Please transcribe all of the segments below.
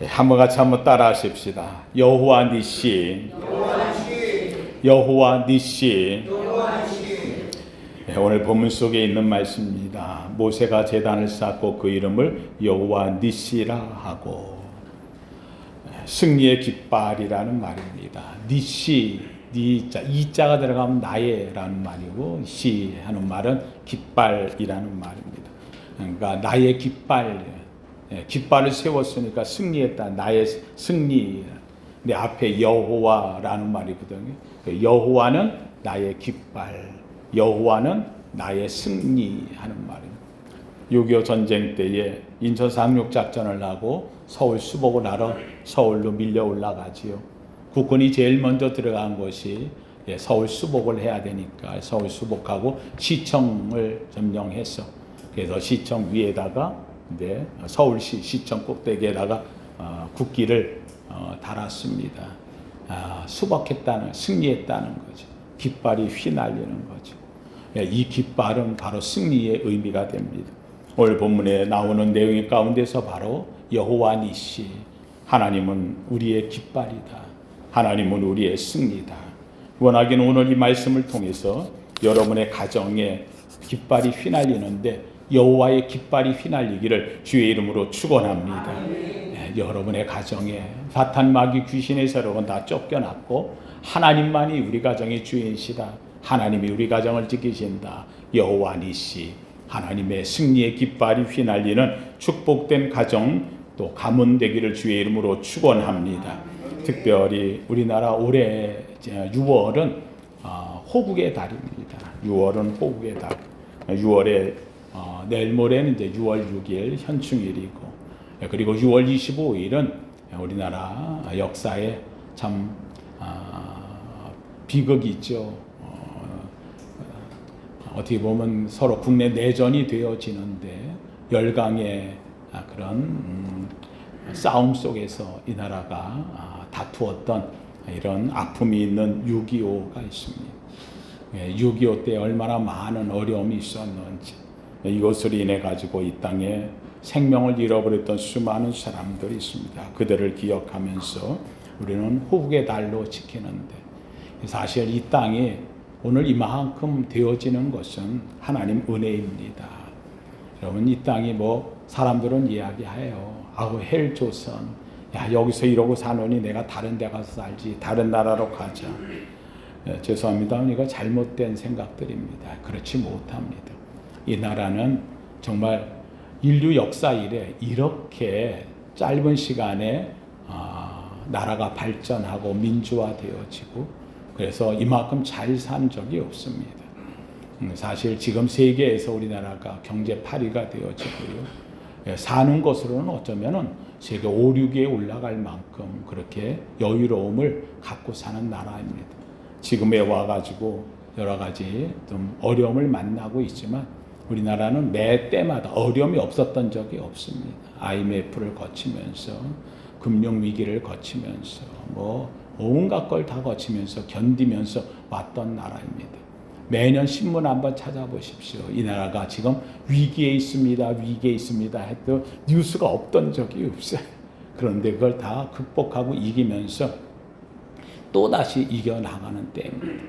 한번 같이 한번 따라 하십시다. 여호와 니시, 여호와 니시. 오늘 본문 속에 있는 말씀입니다. 모세가 제단을 쌓고 그 이름을 여호와 니시라 하고, 승리의 깃발이라는 말입니다. 니시, 니자, 이자가 들어가면 나의라는 말이고, 시 하는 말은 깃발이라는 말입니다. 그러니까 나의 깃발, 깃발을 세웠으니까 승리했다. 나의 승리. 내 앞에 여호와라는 말이거든요. 여호와는 나의 깃발, 여호와는 나의 승리하는 말입니다. 6.25 전쟁 때에 인천 상륙 작전을 하고 서울 수복을 하러 서울로 밀려 올라가지요. 국군이 제일 먼저 들어간 것이 서울 수복을 해야 되니까 서울 수복하고 시청을 점령했어. 그래서 시청 위에다가 서울시 시청 꼭대기에다가 국기를 달았습니다. 수복했다는, 승리했다는 거죠. 깃발이 휘날리는 거죠. 이 깃발은 바로 승리의 의미가 됩니다. 오늘 본문에 나오는 내용 가운데서 바로 여호와 니시, 하나님은 우리의 깃발이다. 하나님은 우리의 승리다. 원하기는 오늘 이 말씀을 통해서 여러분의 가정에 깃발이 휘날리는데 여호와의 깃발이 휘날리기를 주의 이름으로 축원합니다. 여러분의 가정에 사탄 마귀 귀신의 세력은 다 쫓겨났고 하나님만이 우리 가정의 주인이시다. 하나님이 우리 가정을 지키신다. 여호와 니시, 하나님의 승리의 깃발이 휘날리는 축복된 가정 또 가문 되기를 주의 이름으로 축원합니다. 특별히 우리나라 올해 6월은 호국의 달입니다. 6월은 호국의 달. 6월에 내일 모레는 이제 6월 6일 현충일이고, 그리고 6월 25일은 우리나라 역사에 참 비극이죠. 어떻게 보면 서로 국내 내전이 되어지는데 열강의 그런 싸움 속에서 이 나라가 다투었던 이런 아픔이 있는 6.25가 있습니다. 6.25 때 얼마나 많은 어려움이 있었는지, 이것으로 인해 가지고 이 땅에 생명을 잃어버렸던 수많은 사람들이 있습니다. 그들을 기억하면서 우리는 호국의 달로 지키는데, 사실 이 땅에 오늘 이만큼 되어지는 것은 하나님 은혜입니다. 여러분, 이 땅이 사람들은 이야기해요. 아우 헬조선, 야 여기서 이러고 사노니 내가 다른 데 가서 살지, 다른 나라로 가자. 죄송합니다. 이거 잘못된 생각들입니다. 그렇지 못합니다. 이 나라는 정말 인류 역사 이래 이렇게 짧은 시간에 나라가 발전하고 민주화되어지고, 그래서 이만큼 잘 산 적이 없습니다. 사실 지금 세계에서 우리나라가 경제 8위가 되어지고요. 사는 것으로는 어쩌면 세계 5, 6위에 올라갈 만큼 그렇게 여유로움을 갖고 사는 나라입니다. 지금에 와가지고 여러 가지 좀 어려움을 만나고 있지만 우리나라는 매 때마다 어려움이 없었던 적이 없습니다. IMF를 거치면서, 금융위기를 거치면서, 온갖 걸 다 거치면서 견디면서 왔던 나라입니다. 매년 신문 한번 찾아보십시오. 이 나라가 지금 위기에 있습니다, 위기에 있습니다 해도 뉴스가 없던 적이 없어요. 그런데 그걸 다 극복하고 이기면서 또다시 이겨나가는 때입니다.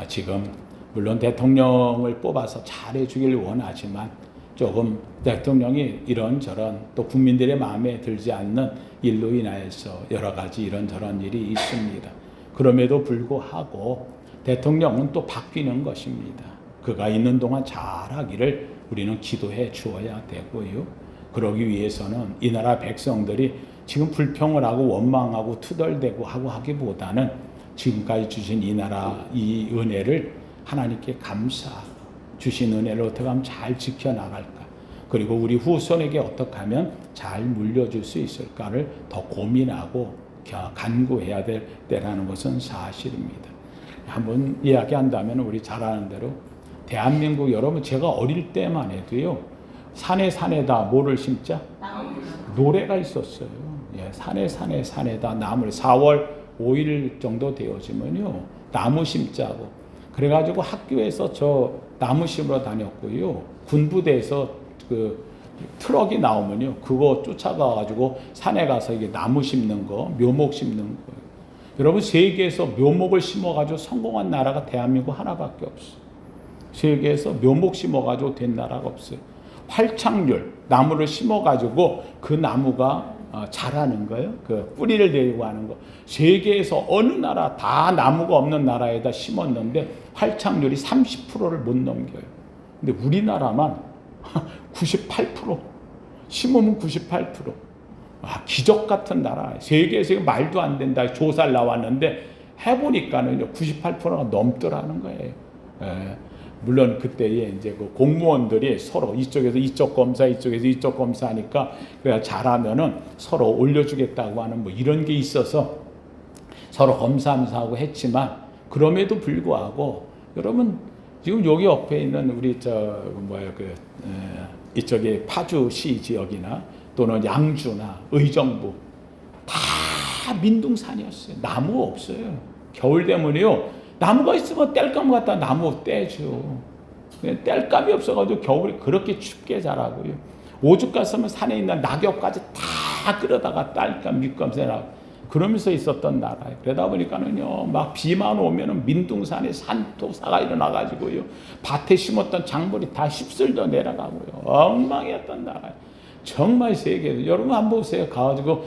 지금 물론 대통령을 뽑아서 잘해주길 원하지만 조금 대통령이 이런저런 또 국민들의 마음에 들지 않는 일로 인하여서 여러 가지 이런저런 일이 있습니다. 그럼에도 불구하고 대통령은 또 바뀌는 것입니다. 그가 있는 동안 잘하기를 우리는 기도해 주어야 되고요. 그러기 위해서는 이 나라 백성들이 지금 불평을 하고 원망하고 투덜대고 하고 하기보다는 지금까지 주신 이 나라 이 은혜를 하나님께 감사하고 주신 은혜를 어떻게 하면 잘 지켜나갈까, 그리고 우리 후손에게 어떻게 하면 잘 물려줄 수 있을까를 더 고민하고 간구해야 될 때라는 것은 사실입니다. 한번 이야기한다면 우리 잘 아는 대로 대한민국, 여러분 제가 어릴 때만 해도요, 산에다 뭐를 심자? 노래가 있었어요. 산에다 나무를 4월 5일 정도 되어지면요 나무 심자고, 그래가지고 학교에서 저 나무 심으러 다녔고요, 군부대에서 트럭이 나오면요, 그거 쫓아가가지고 산에 가서 이게 나무 심는 거, 묘목 심는 거예요. 여러분, 세계에서 묘목을 심어가지고 성공한 나라가 대한민국 하나밖에 없어요. 세계에서 묘목 심어가지고 된 나라가 없어요. 활착률, 나무를 심어가지고 그 나무가 자라는 거예요. 그 뿌리를 내리고 하는 거. 세계에서 어느 나라 다 나무가 없는 나라에다 심었는데 활착률이 30%를 못 넘겨요. 근데 우리나라만 98%, 심으면 98%. 기적 같은 나라. 세계에서 말도 안 된다. 조사를 나왔는데 해보니까는 98%가 넘더라는 거예요. 예. 물론 그때에 이제 그 공무원들이 서로 이쪽에서 이쪽 검사, 이쪽에서 이쪽 검사하니까 그래야 잘하면은 서로 올려주겠다고 하는 뭐 이런 게 있어서 서로 검사하고 했지만, 그럼에도 불구하고 여러분, 지금 여기 옆에 있는 우리 이쪽에 파주시 지역이나 또는 양주나 의정부 다 민둥산이었어요. 나무 없어요. 겨울 되면요, 나무가 있으면 땔감 갖다 나무 떼죠. 땔감이 없어가지고 겨울에 그렇게 춥게 자라고요. 오죽 갔으면 산에 있는 낙엽까지 다 끌어다가 땔감, 밑감 새라고 그러면서 있었던 나라예요. 그러다 보니까는요, 막 비만 오면은 민둥산에 산토사가 일어나가지고요, 밭에 심었던 작물이 다 휩쓸려 내려가고요, 엉망이었던 나라예요. 정말 세계에서 여러분 한번 보세요. 가가지고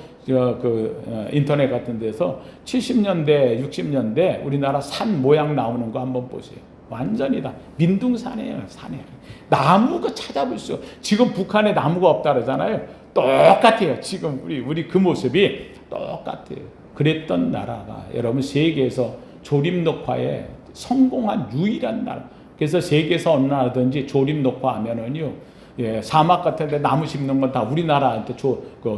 인터넷 같은 데서 70년대, 60년대 우리나라 산 모양 나오는 거 한번 보세요. 완전히 다 민둥산이에요. 산에 나무가 찾아볼 수. 지금 북한에 나무가 없다 그러잖아요. 똑같아요. 지금 우리 그 모습이 똑같아요. 그랬던 나라가 여러분 세계에서 조림 녹화에 성공한 유일한 나라. 그래서 세계에서 어느 나라든지 조림 녹화하면은요, 사막 같은데 나무 심는 건 다 우리나라한테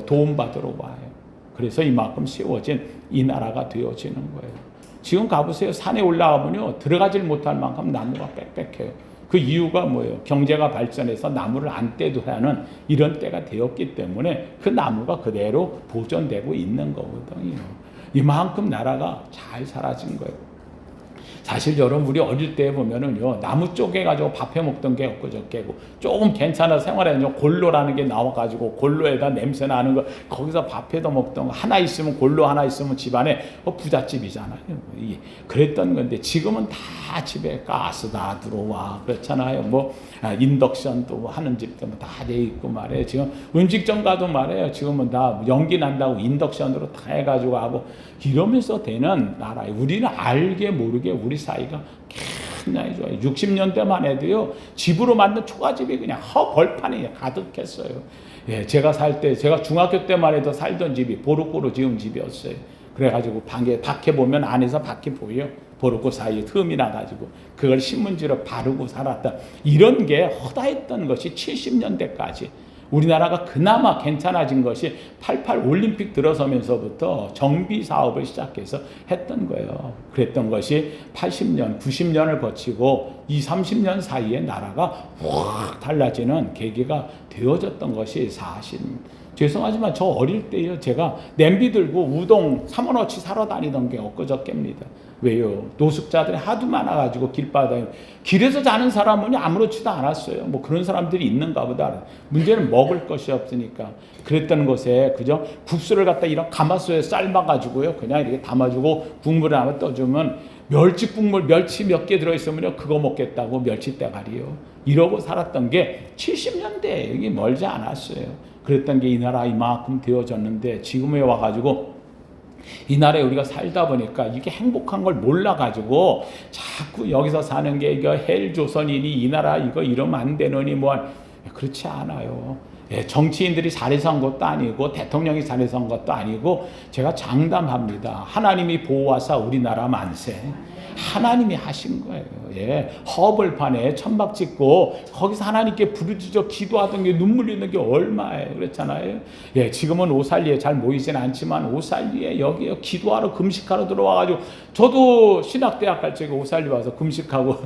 도움받으러 와요. 그래서 이만큼 세워진 이 나라가 되어지는 거예요. 지금 가보세요. 산에 올라가면요, 들어가질 못할 만큼 나무가 빽빽해요. 그 이유가 뭐예요? 경제가 발전해서 나무를 안 떼도 하는 이런 때가 되었기 때문에 그 나무가 그대로 보존되고 있는 거거든요. 이만큼 나라가 잘 사라진 거예요. 사실 여러분, 우리 어릴 때 보면은요, 나무 쪼개가지고 밥해 먹던 게 엊그저께고, 조금 괜찮아 생활하면 골로라는 게 나와가지고 골로에다 냄새 나는 거 거기서 밥해도 먹던 거 하나 있으면, 골로 하나 있으면 집안에 부잣집이잖아요. 그랬던 건데 지금은 다 집에 가스 다 들어와 그렇잖아요. 뭐 인덕션도 하는 집도 다 돼 있고 말이에요. 지금 음식점 가도 말이에요, 지금은 다 연기 난다고 인덕션으로 다 해가지고 하고 이러면서 되는 나라예요. 우리는 알게 모르게 우리 사이가 굉장히 좋아요. 60년대만 해도요, 집으로 만든 초가집이 그냥 벌판이 가득했어요. 예, 제가 살 때, 제가 중학교 때만 해도 살던 집이 보르코로 지은 집이었어요. 그래가지고 밖에 보면 안에서 밖이 보여. 보르코 사이에 틈이 나가지고 그걸 신문지로 바르고 살았다. 이런 게 허다했던 것이 70년대까지. 우리나라가 그나마 괜찮아진 것이 88 올림픽 들어서면서부터 정비 사업을 시작해서 했던 거예요. 그랬던 것이 80년, 90년을 거치고 20, 30년 사이에 나라가 확 달라지는 계기가 되어졌던 것이 사실입니다. 죄송하지만 저 어릴 때요, 제가 냄비 들고 우동 3원어치 사러 다니던 게 엊그저께입니다. 왜요? 노숙자들이 하도 많아가지고 길바닥에, 길에서 자는 사람은 아무렇지도 않았어요. 뭐 그런 사람들이 있는가 보다. 문제는 먹을 것이 없으니까. 그랬던 곳에 그저 국수를 갖다 이런 가마솥에 삶아가지고요, 그냥 이렇게 담아주고 국물을 한번 떠주면, 멸치 국물, 멸치 몇 개 들어있으면 그거 먹겠다고 멸치 대가리요. 이러고 살았던 게 70년대, 여기 멀지 않았어요. 그랬던 게 이 나라 이만큼 되어졌는데, 지금에 와가지고 이 나라에 우리가 살다 보니까 이게 행복한 걸 몰라가지고 자꾸 여기서 사는 게 이거 헬조선이니 이 나라 이거 이러면 안 되느니 뭐, 그렇지 않아요. 정치인들이 잘해서 한 것도 아니고 대통령이 잘해서 한 것도 아니고, 제가 장담합니다. 하나님이 보호하사 우리나라 만세. 하나님이 하신 거예요. 허벌판에 천막 짓고 거기서 하나님께 부르짖어 기도하던 게 눈물 흘리는 게 얼마예요. 그렇잖아요. 지금은 오살리에 잘 모이진 않지만 오살리에 여기 기도하러 금식하러 들어와가지고, 저도 신학대학 갈 적에 오살리 와서 금식하고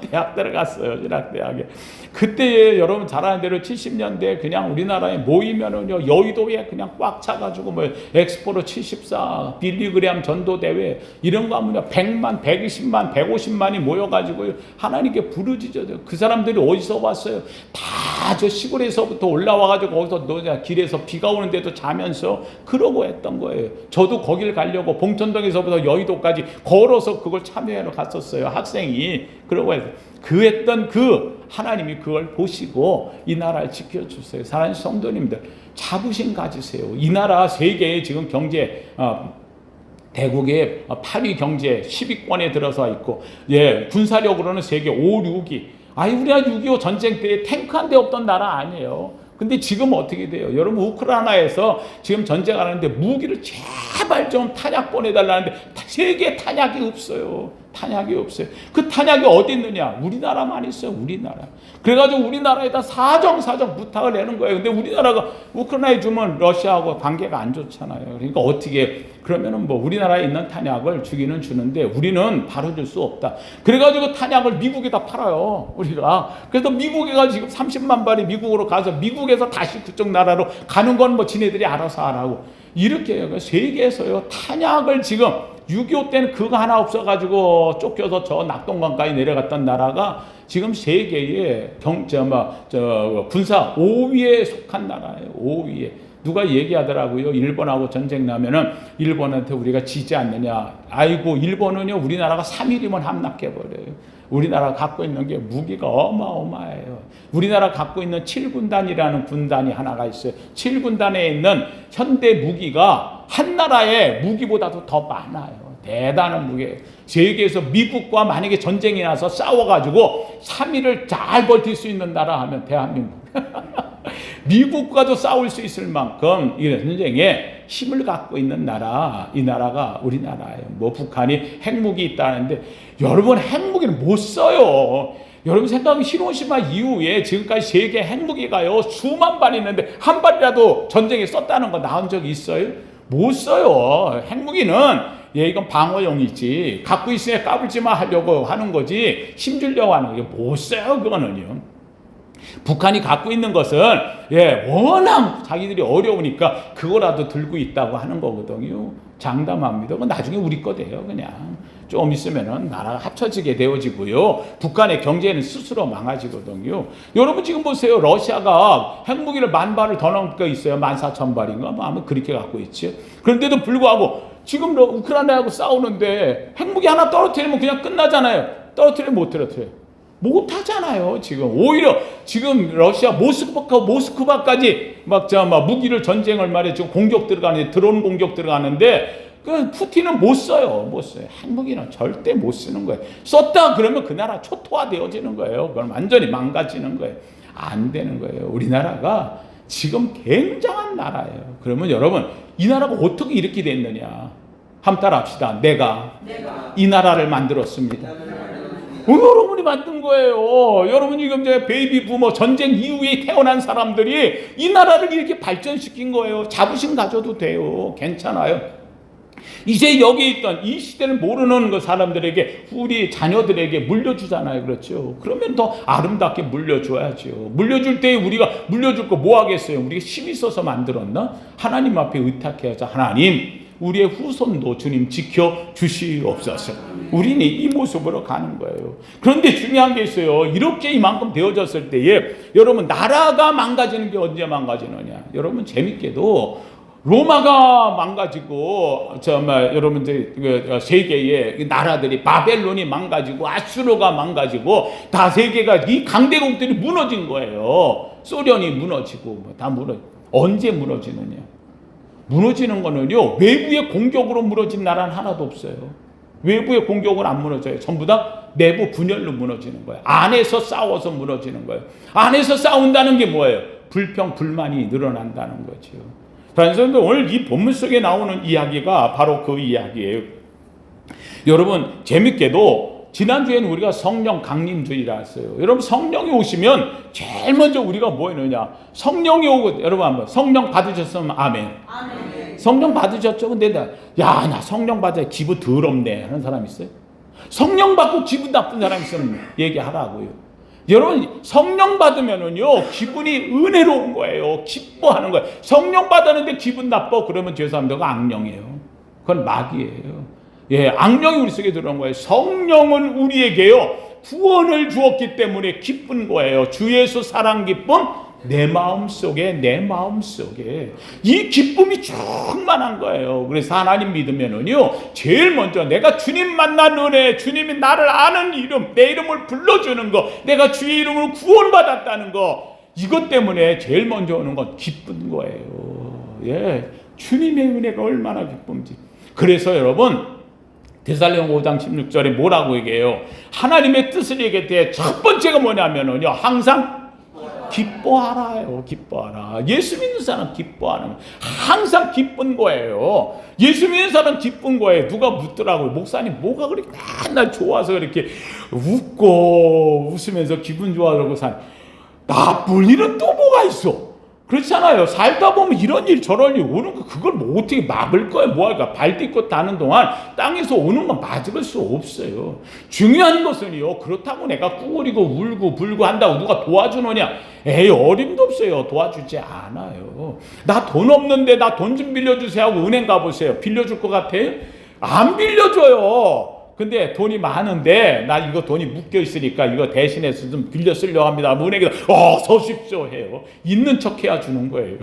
대학 들어갔어요. 신학대학에. 그때 여러분 잘 아는 대로 70년대 그냥 우리나라에 모이면은요, 여의도에 그냥 꽉 차가지고 뭐 엑스포로 74 빌리그램 전도대회 이런 거 하면 100만 120만, 150만이 모여가지고 하나님께 부르짖어요. 그 사람들이 어디서 왔어요? 다 저 시골에서부터 올라와가지고 거기서 길에서 비가 오는데도 자면서 그러고 했던 거예요. 저도 거길 가려고 봉천동에서부터 여의도까지 걸어서 그걸 참여하러 갔었어요. 학생이. 그러고 해서 했던 하나님이 그걸 보시고 이 나라를 지켜주세요. 사랑하는 성도님들, 자부심 가지세요. 이 나라 세계의 지금 경제 대국의 8위 경제 10위권에 들어서 있고, 군사력으로는 세계 5, 6위. 우리가 6.25 전쟁 때 탱크 한 대 없던 나라 아니에요. 근데 지금 어떻게 돼요? 여러분, 우크라이나에서 지금 전쟁하는데 무기를 제발 좀 탄약 보내달라는데 세계에 탄약이 없어요. 탄약이 없어요. 그 탄약이 어디 있느냐? 우리나라만 있어요. 우리나라. 그래가지고 우리나라에다 사정 부탁을 내는 거예요. 근데 우리나라가 우크라이나에 주면 러시아하고 관계가 안 좋잖아요. 그러니까 어떻게, 그러면은 우리나라에 있는 탄약을 주기는 주는데 우리는 바로 줄 수 없다. 그래가지고 탄약을 미국에다 팔아요. 우리가. 그래서 미국에가 지금 30만 발이 미국으로 가서 미국에서 다시 그쪽 나라로 가는 건 지네들이 알아서 하라고. 이렇게 해요. 세계에서요, 탄약을 지금 6.25 때는 그거 하나 없어가지고 쫓겨서 저 낙동강까지 내려갔던 나라가 지금 세계의 군사 5위에 속한 나라예요. 5위에. 누가 얘기하더라고요. 일본하고 전쟁 나면은 일본한테 우리가 지지 않느냐. 아이고, 일본은요, 우리나라가 3일이면 함락해버려요. 우리나라가 갖고 있는 게 무기가 어마어마해요. 우리나라 갖고 있는 7군단이라는 군단이 하나가 있어요. 7군단에 있는 현대 무기가 한 나라의 무기보다도 더 많아요. 대단한 무기예요. 세계에서 미국과 만약에 전쟁이 나서 싸워가지고 3일을 잘 버틸 수 있는 나라 하면 대한민국. 미국과도 싸울 수 있을 만큼 이 전쟁에 힘을 갖고 있는 나라, 이 나라가 우리나라예요. 북한이 핵무기 있다는데 여러분, 핵무기를 못 써요. 여러분 생각하면 히로시마 이후에 지금까지 세계 핵무기가요 수만 발 있는데 한 발이라도 전쟁에 썼다는 거 나온 적이 있어요? 못 써요. 핵무기는 이건 방어용이지, 갖고 있으면 까불지마 하려고 하는 거지 힘주려고 하는 게 못 써요. 그거는요. 북한이 갖고 있는 것은 워낙 자기들이 어려우니까 그거라도 들고 있다고 하는 거거든요. 장담합니다. 나중에 우리 거 돼요. 그냥 좀 있으면은 나라가 합쳐지게 되어지고요. 북한의 경제는 스스로 망가지거든요. 여러분 지금 보세요. 러시아가 핵무기를 10,000발을 더 넘게 있어요. 14,000발인가? 아마 그렇게 갖고 있죠. 그런데도 불구하고 지금 우크라이나하고 싸우는데 핵무기 하나 떨어뜨리면 그냥 끝나잖아요. 떨어뜨리면 못 떨어뜨려요. 못하잖아요. 지금 오히려 지금 러시아 모스크바까지 무기를 전쟁을 말해 지금 공격 들어가는데, 드론 공격 들어가는데 푸틴은 못 써요. 핵무기는 절대 못 쓰는 거예요. 썼다 그러면 그 나라 초토화 되어지는 거예요. 그건 완전히 망가지는 거예요. 안 되는 거예요. 우리나라가 지금 굉장한 나라예요. 그러면 여러분, 이 나라가 어떻게 이렇게 됐느냐? 한번 따라합시다. 내가 이 나라를 만들었습니다. 여러분이 만든 거예요. 여러분이 지금 베이비 부머 전쟁 이후에 태어난 사람들이 이 나라를 이렇게 발전시킨 거예요. 자부심 가져도 돼요. 괜찮아요. 이제 여기 있던 이 시대를 모르는 그 사람들에게, 우리 자녀들에게 물려주잖아요. 그렇죠? 그러면 더 아름답게 물려줘야죠. 물려줄 때 우리가 물려줄 거 뭐 하겠어요? 우리가 힘이 있어서 만들었나? 하나님 앞에 의탁해야죠. 하나님, 우리의 후손도 주님 지켜주시옵소서. 우리는 이 모습으로 가는 거예요. 그런데 중요한 게 있어요. 이렇게 이만큼 되어졌을 때에 여러분, 나라가 망가지는 게 언제 망가지느냐? 여러분, 재밌게도 로마가 망가지고 여러분 세계의 나라들이, 바벨론이 망가지고 아수르가 망가지고 다 세계가 이 강대국들이 무너진 거예요. 소련이 무너지고 다 언제 무너지느냐? 무너지는 거는요, 외부의 공격으로 무너진 나라는 하나도 없어요. 외부의 공격은 안 무너져요. 전부 다 내부 분열로 무너지는 거예요. 안에서 싸워서 무너지는 거예요. 안에서 싸운다는 게 뭐예요? 불평, 불만이 늘어난다는 거죠. 그래서 오늘 이 본문 속에 나오는 이야기가 바로 그 이야기예요. 여러분, 재밌게도 지난주에는 우리가 성령 강림주의라 했어요. 여러분, 성령이 오시면 제일 먼저 우리가 뭐 했느냐? 성령이 오고, 여러분 한번 성령 받으셨으면 아멘. 아멘. 성령 받으셨죠? 근데 나 성령 받아야 기분 더럽네 하는 사람 있어요? 성령 받고 기분 나쁜 사람 있으면 얘기하라고요. 여러분, 성령 받으면은요, 기분이 은혜로운 거예요. 기뻐하는 거예요. 성령 받았는데 기분 나빠 그러면 죄송합니다. 그거 악령이에요. 그건 마귀예요. 예, 악령이 우리 속에 들어온 거예요. 성령은 우리에게요 구원을 주었기 때문에 기쁜 거예요. 주 예수 사랑 기쁨 내 마음속에 이 기쁨이 충만한 거예요. 그래서 하나님 믿으면은요 제일 먼저 내가 주님 만난 은혜, 주님이 나를 아는 이름, 내 이름을 불러주는 거, 내가 주의 이름으로 구원받았다는 거, 이것 때문에 제일 먼저 오는 건 기쁜 거예요. 예, 주님의 은혜가 얼마나 기쁜지. 그래서 여러분 데살로니가 5장 16절에 뭐라고 얘기해요? 하나님의 뜻을 얘기할 때 첫 번째가 뭐냐면은요 항상 기뻐하라요. 기뻐하라. 예수 믿는 사람 기뻐하는 거예요. 항상 기쁜 거예요. 예수 믿는 사람 기쁜 거예요. 누가 묻더라고요. 목사님 뭐가 그렇게 맨날 좋아서 그렇게 웃고 웃으면서 기분 좋아하고 사는, 나쁜 일은 또 뭐가 있어? 그렇잖아요. 살다 보면 이런 일 저런 일 오는 거, 그걸 뭐 어떻게 막을 거야? 뭐 할까? 발 딛고 다는 동안 땅에서 오는 건 막을 수 없어요. 중요한 것은요, 그렇다고 내가 꾸그리고 울고 불고 한다고 누가 도와주느냐? 에이, 어림도 없어요. 도와주지 않아요. 나 돈 없는데 나 돈 좀 빌려주세요 하고 은행 가보세요. 빌려줄 것 같아요? 안 빌려줘요. 근데 돈이 많은데 나 이거 돈이 묶여 있으니까 이거 대신해서 좀 빌려 쓰려고 합니다. 은행에서 서십시오 해요. 있는 척 해야 주는 거예요.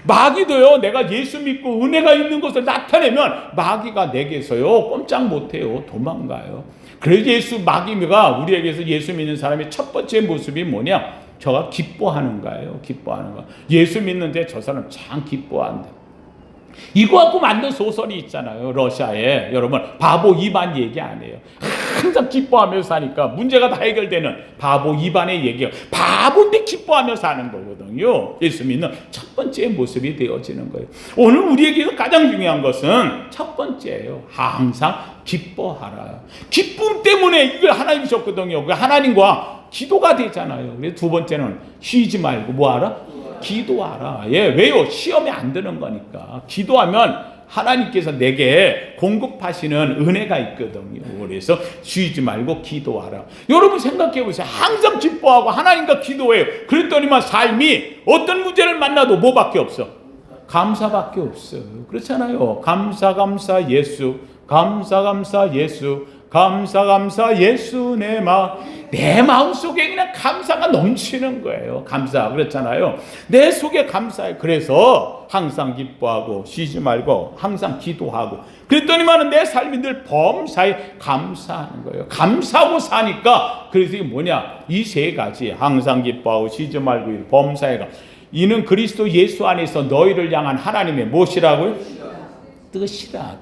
마귀도요, 내가 예수 믿고 은혜가 있는 것을 나타내면 마귀가 내게서요 꼼짝 못해요. 도망가요. 그래서 마귀가 우리에게서 예수 믿는 사람의 첫 번째 모습이 뭐냐? 저가 기뻐하는 거예요. 기뻐하는 거. 예수 믿는데 저 사람 참 기뻐한다. 이거 갖고 만든 소설이 있잖아요. 러시아에. 여러분 바보 2반 얘기 안 해요. 항상 기뻐하면서 사니까 문제가 다 해결되는 바보 2반의 얘기예요. 바보인데 기뻐하면서 사는 거거든요. 예수 믿는 첫 번째 모습이 되어지는 거예요. 오늘 우리에게 가장 중요한 것은 첫 번째예요. 항상 기뻐하라. 기쁨 때문에 이걸 하나님이 줬거든요. 하나님과 기도가 되잖아요. 그래서 두 번째는 쉬지 말고 뭐하라? 기도하라. 예, 왜요? 시험에 안 드는 거니까. 기도하면 하나님께서 내게 공급하시는 은혜가 있거든요. 그래서 쉬지 말고 기도하라. 여러분 생각해 보세요. 항상 기뻐하고 하나님과 기도해요. 그랬더니만 삶이 어떤 문제를 만나도 뭐밖에 없어? 감사밖에 없어요. 그렇잖아요. 감사 예수, 감사 예수, 감사 예수 내 마음 속에 그냥 감사가 넘치는 거예요. 감사. 그렇잖아요. 내 속에 감사해. 그래서 항상 기뻐하고 쉬지 말고 항상 기도하고, 그랬더니만은 내 삶이 늘 범사에 감사하는 거예요. 감사하고 사니까, 그래서 이게 뭐냐? 이 세 가지, 항상 기뻐하고 쉬지 말고 범사에 감. 이는 그리스도 예수 안에서 너희를 향한 하나님의 무엇이라고요? 뜻이라.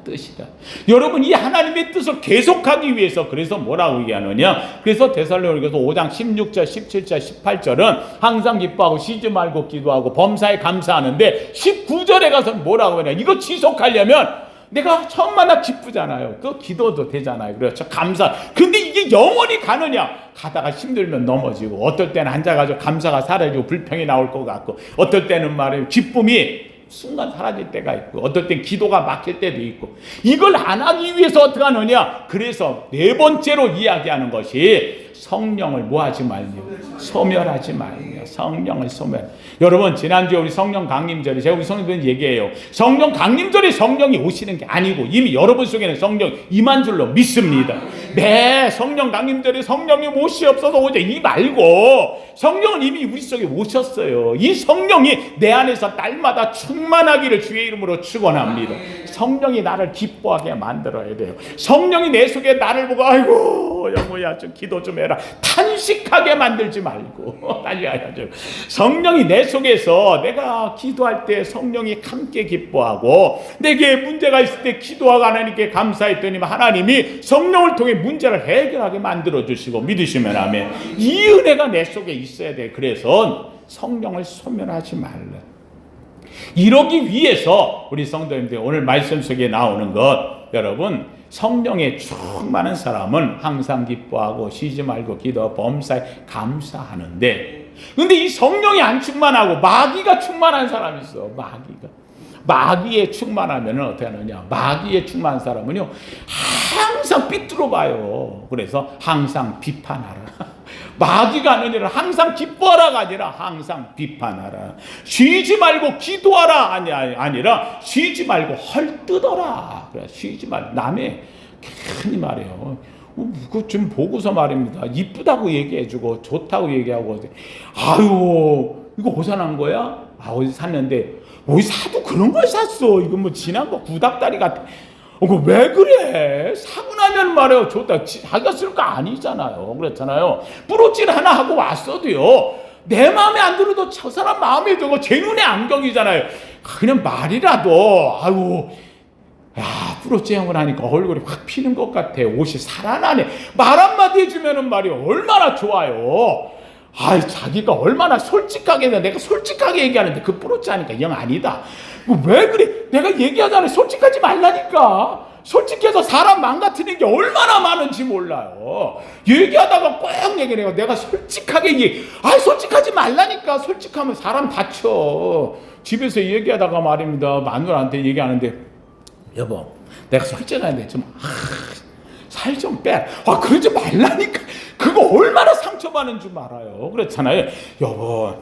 여러분 이 하나님의 뜻을 계속하기 위해서, 그래서 뭐라고 얘기하느냐? 그래서 데살로니가서 5장 16절 17절 18절은 항상 기뻐하고 쉬지 말고 기도하고 범사에 감사하는데 19절에 가서 뭐라고 하냐? 이거 지속하려면 내가 처음 만나 기쁘잖아요. 그 기도도 되잖아요. 그렇죠. 감사. 근데 이게 영원히 가느냐? 가다가 힘들면 넘어지고, 어떨 때는 앉아가지고 감사가 사라지고 불평이 나올 것 같고, 어떨 때는 말이에요 기쁨이 순간 사라질 때가 있고, 어떨 땐 기도가 막힐 때도 있고, 이걸 안 하기 위해서 어떻게 하느냐? 그래서 네 번째로 이야기하는 것이 성령을 뭐하지 말며 소멸하지 말며, 성령을 소멸. 여러분 지난주에 우리 성령 강림절에 제가 우리 성령들 얘기해요. 성령 강림절에 성령이 오시는 게 아니고 이미 여러분 속에는 성령 임한 줄로 믿습니다. 네, 성령 강림절에 성령이 오시옵소서 오자 이 말고 성령은 이미 우리 속에 오셨어요. 이 성령이 내 안에서 날마다 충만하기를 주의 이름으로 축원합니다. 성령이 나를 기뻐하게 만들어야 돼요. 성령이 내 속에 나를 보고 아이고 영호야 좀 기도 좀 해라 탄식하게 만들지 말고 성령이 내 속에서 내가 기도할 때 성령이 함께 기뻐하고, 내게 문제가 있을 때 기도하고 하나님께 감사했더니 하나님이 성령을 통해 문제를 해결하게 만들어 주시고, 믿으시면 아멘. 이 은혜가 내 속에 있어야 돼. 그래서 성령을 소멸하지 말라. 이러기 위해서 우리 성도님들 오늘 말씀 속에 나오는 것, 여러분 성령에 충만한 사람은 항상 기뻐하고 쉬지 말고 기도 범사에 감사하는데, 근데 이 성령이 안 충만하고 마귀가 충만한 사람이 있어. 마귀에 충만하면 어떻게 하느냐? 마귀에 충만한 사람은요 항상 삐뚤어 봐요. 그래서 항상 비판하라. 마귀가 하는 일은 항상 기뻐하라가 아니라 항상 비판하라. 쉬지 말고 기도하라 아니라 쉬지 말고 헐뜯어라. 그래, 쉬지 말고 남의 괜히 말이에요. 그거 좀 보고서 말입니다. 이쁘다고 얘기해주고 좋다고 얘기하고 아유 이거 어디서 난 거야? 어디서 샀는데 어디 사도 그런 걸 샀어. 이거 뭐 지난 거 구닥다리 같아. 그거 왜 그래? 사고 나면 말이에요. 좋다. 자기가 쓸 거 아니잖아요. 그렇잖아요. 브로치 하나 하고 왔어도요. 내 마음에 안 들어도 저 사람 마음에 들고 제 눈에 안경이잖아요. 그냥 말이라도 아유 야 브로치 형을 하니까 얼굴이 확 피는 것 같아. 옷이 살아나네. 말 한마디 해주면은 말이요. 얼마나 좋아요. 자기가 얼마나 솔직하게 내가 솔직하게 얘기하는데 그 브로치 하니까 영 아니다. 왜 그래? 내가 얘기하잖아요. 솔직하지 말라니까. 솔직해서 사람 망가뜨리는 게 얼마나 많은지 몰라요. 얘기하다가 꼭 얘기해요. 내가 솔직하게 솔직하지 말라니까. 솔직하면 사람 다쳐. 집에서 얘기하다가 말입니다. 마누라한테 얘기하는데 여보 내가 솔직한데 좀 살 좀 빼. 그러지 말라니까. 그거 얼마나 상처받는 줄 알아요. 그렇잖아요. 여보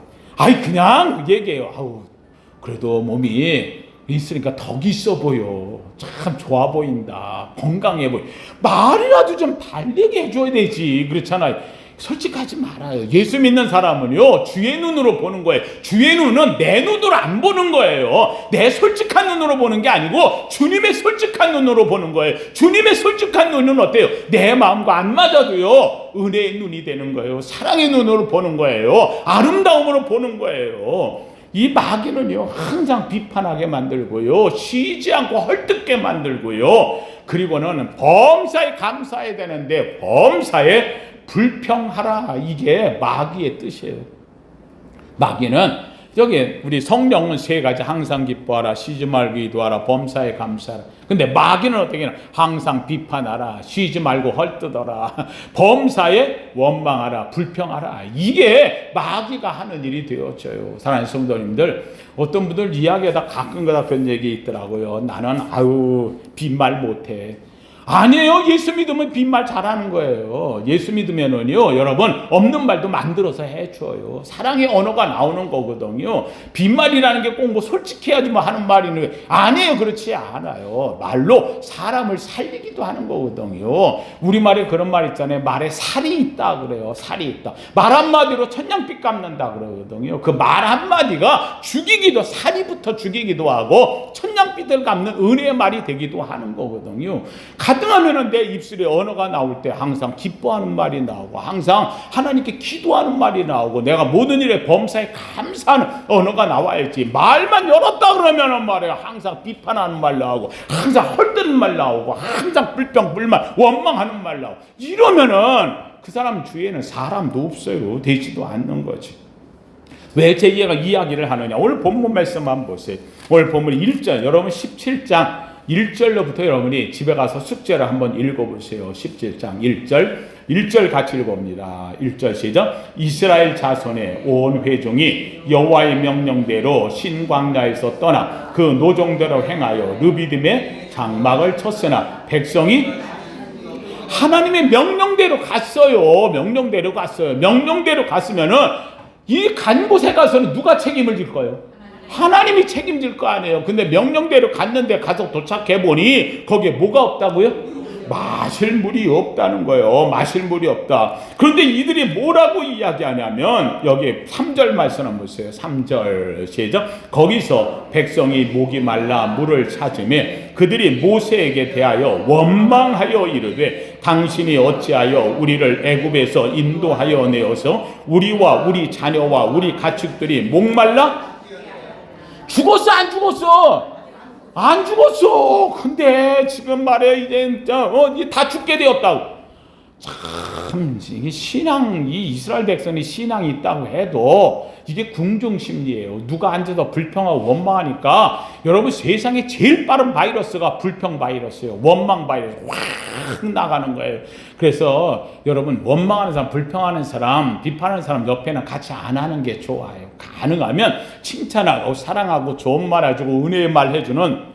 그냥 얘기해요. 그래도 몸이 있으니까 덕이 있어 보여. 참 좋아 보인다. 건강해 보여. 말이라도 좀 달리게 해줘야 되지. 그렇잖아요. 솔직하지 말아요. 예수 믿는 사람은요 주의 눈으로 보는 거예요. 주의 눈은 내 눈으로 안 보는 거예요. 내 솔직한 눈으로 보는 게 아니고 주님의 솔직한 눈으로 보는 거예요. 주님의 솔직한 눈은 어때요? 내 마음과 안 맞아도요 은혜의 눈이 되는 거예요. 사랑의 눈으로 보는 거예요. 아름다움으로 보는 거예요. 이 마귀는요 항상 비판하게 만들고요 쉬지 않고 헐뜯게 만들고요 그리고는 범사에 감사해야 되는데 범사에 불평하라. 이게 마귀의 뜻이에요. 마귀는 여기 우리 성령은 세 가지 항상 기뻐하라, 쉬지 말고 기도하라, 범사에 감사하라. 근데 마귀는 어떻게 하냐? 항상 비판하라, 쉬지 말고 헐뜯어라, 범사에 원망하라, 불평하라. 이게 마귀가 하는 일이 되어져요. 사랑하는 성도님들, 어떤 분들 이야기하다 가끔가다 그런 얘기 있더라고요. 나는 빈말 못해. 아니에요. 예수 믿으면 빈말 잘하는 거예요. 예수 믿으면은요, 여러분 없는 말도 만들어서 해줘요. 사랑의 언어가 나오는 거거든요. 빈말이라는 게 꼭 뭐 솔직해야지 뭐 하는 말이 있는 거예요. 아니에요. 그렇지 않아요. 말로 사람을 살리기도 하는 거거든요. 우리말에 그런 말 있잖아요. 말에 살이 있다 그래요. 살이 있다. 말 한마디로 천냥빚 갚는다 그러거든요. 그 말 한마디가 죽이기도, 살이부터 죽이기도 하고 천냥빚을 갚는 은혜의 말이 되기도 하는 거거든요. 가능하면은 내 입술에 언어가 나올 때 항상 기뻐하는 말이 나오고 항상 하나님께 기도하는 말이 나오고 내가 모든 일에 범사에 감사하는 언어가 나와야지. 말만 열었다 그러면은 말이야 항상 비판하는 말 나오고 항상 헐뜯는 말 나오고 항상 불평 불만 원망하는 말 나오고 이러면은 그 사람 주위에는 사람도 없어요. 되지도 않는 거지. 왜 제 이야기를 하느냐? 오늘 본문 말씀만 보세요. 오늘 본문 1절 여러분 17장 1절로부터 여러분이 집에 가서 숙제를 한번 읽어보세요. 17장 1절 같이 읽어봅니다. 1절 시작. 이스라엘 자손의 온 회중이 여호와의 명령대로 신광야에서 떠나 그 노종대로 행하여 르비딤에 장막을 쳤으나 백성이 하나님의 명령대로 갔어요. 명령대로 갔으면은 이 간 곳에 가서는 누가 책임을 질 거예요? 하나님이 책임질 거 아니에요. 근데 명령대로 갔는데 가서 도착해 보니 거기에 뭐가 없다고요? 마실 물이 없다는 거예요. 마실 물이 없다. 그런데 이들이 뭐라고 이야기하냐면 여기 3절 말씀 한번 보세요. 3절 시작. 거기서 백성이 목이 말라 물을 찾으며 그들이 모세에게 대하여 원망하여 이르되 당신이 어찌하여 우리를 애굽에서 인도하여 내어서 우리와 우리 자녀와 우리 가축들이 목말라 죽었어 안 죽었어? 안 죽었어. 근데 지금 말해 이제 다 죽게 되었다고. 참 이게 이 이스라엘 백성이 신앙이 있다고 해도 이게 궁중심리예요. 누가 앉아서 불평하고 원망하니까 여러분 세상에 제일 빠른 바이러스가 불평 바이러스예요. 원망 바이러스 확 나가는 거예요. 그래서 여러분 원망하는 사람, 불평하는 사람, 비판하는 사람 옆에는 같이 안 하는 게 좋아요. 가능하면 칭찬하고 사랑하고 좋은 말 해주고 은혜의 말 해주는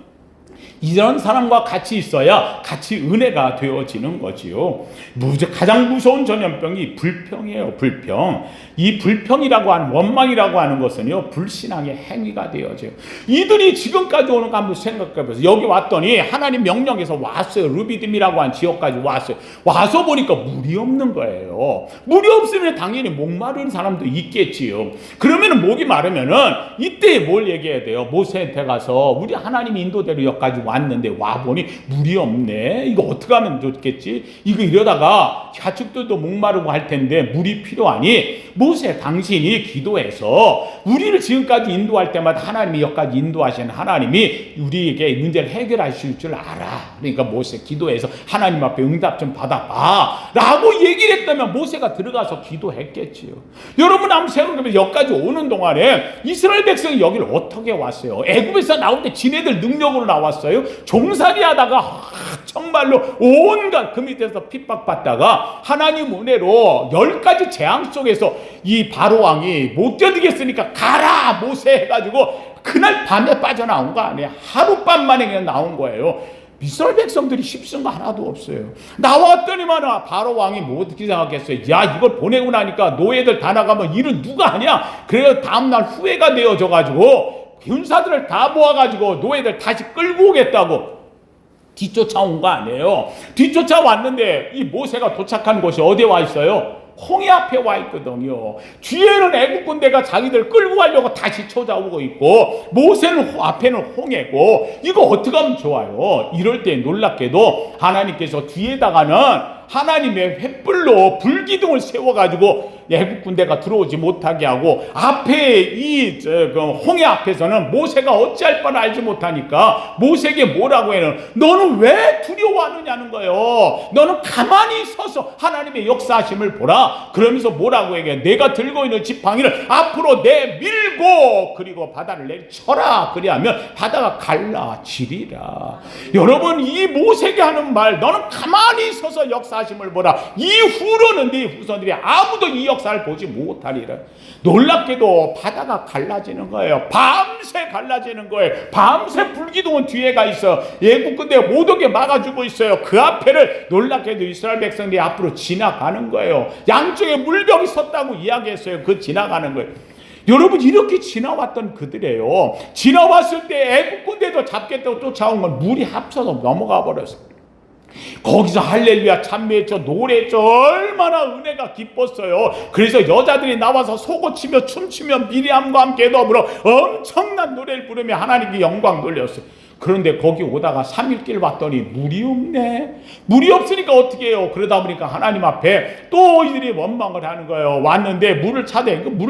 이런 사람과 같이 있어야 같이 은혜가 되어지는 거지요. 가장 무서운 전염병이 불평이에요. 불평. 이 불평이라고 하는, 원망이라고 하는 것은요, 불신앙의 행위가 되어져요. 이들이 지금까지 오는 거 한번 생각해보세요. 여기 왔더니 하나님 명령에서 왔어요. 르비딤이라고 하는 지역까지 왔어요. 와서 보니까 물이 없는 거예요. 물이 없으면 당연히 목마른 사람도 있겠지요. 그러면은 목이 마르면은 이때 뭘 얘기해야 돼요? 모세한테 가서 우리 하나님 인도대로 여기까지 왔는데 와보니 물이 없네. 이거 어떻게 하면 좋겠지? 이거 이러다가 가축들도 목마르고 할 텐데 물이 필요하니 모세, 당신이 기도해서 우리를 지금까지 인도할 때마다 하나님이 여기까지 인도하신 하나님이 우리에게 문제를 해결하실 줄 알아. 그러니까 모세 기도해서 하나님 앞에 응답 좀 받아봐 라고 얘기를 했다면 모세가 들어가서 기도했겠지요. 여러분 한번 생각해보면 여기까지 오는 동안에 이스라엘 백성이 여기를 어떻게 왔어요? 애굽에서 나올 때 지네들 능력으로 나왔어요? 종살이 하다가 정말로 온갖 그 밑에서 핍박받다가 하나님 은혜로 10가지 재앙 속에서 이 바로왕이 못 견디겠으니까 가라 모세 해가지고 그날 밤에 빠져나온 거 아니에요. 하룻밤 만에 그냥 나온 거예요. 이스라엘 백성들이 힘쓴 거 하나도 없어요. 나왔더니만 바로왕이 뭐 어떻게 생각했어요? 야, 이걸 보내고 나니까 노예들 다 나가면 일은 누가 하냐? 그래서 다음날 후회가 되어져가지고 군사들을 다 모아가지고 노예들 다시 끌고 오겠다고 뒤쫓아온 거 아니에요. 뒤쫓아왔는데 이 모세가 도착한 곳이 어디에 와 있어요? 홍해 앞에 와 있거든요. 뒤에는 애국 군대가 자기들 끌고 가려고 다시 찾아오고 있고 모세는 앞에는 홍해고 이거 어떻게 하면 좋아요? 이럴 때 놀랍게도 하나님께서 뒤에다가는 하나님의 횃불로 불기둥을 세워가지고 애국 군대가 들어오지 못하게 하고 앞에 이 홍해 앞에서는 모세가 어찌할 바를 알지 못하니까 모세에게 뭐라고 해요? 너는 왜 두려워하느냐는 거예요. 너는 가만히 서서 하나님의 역사하심을 보라. 그러면서 뭐라고 얘기해? 내가 들고 있는 지팡이를 앞으로 내밀고 그리고 바다를 내쳐라. 그리하면 바다가 갈라지리라. 여러분 이 모세에게 하는 말, 너는 가만히 서서 역사하심을 보라. 이후로는 네 후손들이 아무도 이 역사를 보지 못하리라. 놀랍게도 바다가 갈라지는 거예요. 밤새 갈라지는 거예요. 밤새 불기둥은 뒤에 가 있어. 애국 군대 못 오게 막아주고 있어요. 그 앞에를 놀랍게도 이스라엘 백성들이 앞으로 지나가는 거예요. 양쪽에 물벽이 섰다고 이야기했어요. 그 지나가는 거예요. 여러분 이렇게 지나왔던 그들이에요. 지나왔을 때 애국 군대도 잡겠다고 쫓아온 건 물이 합쳐서 넘어가 버렸어요. 거기서 할렐루야 찬미했죠. 노래했죠. 얼마나 은혜가 기뻤어요. 그래서 여자들이 나와서 소고치며 춤추며 미리암과 함께 더불어 엄청난 노래를 부르며 하나님께 영광 돌렸어요. 그런데 거기 오다가 3일길 왔더니 물이 없네. 물이 없으니까 어떻게 해요? 그러다 보니까 하나님 앞에 또 이들이 원망을 하는 거예요. 왔는데 물을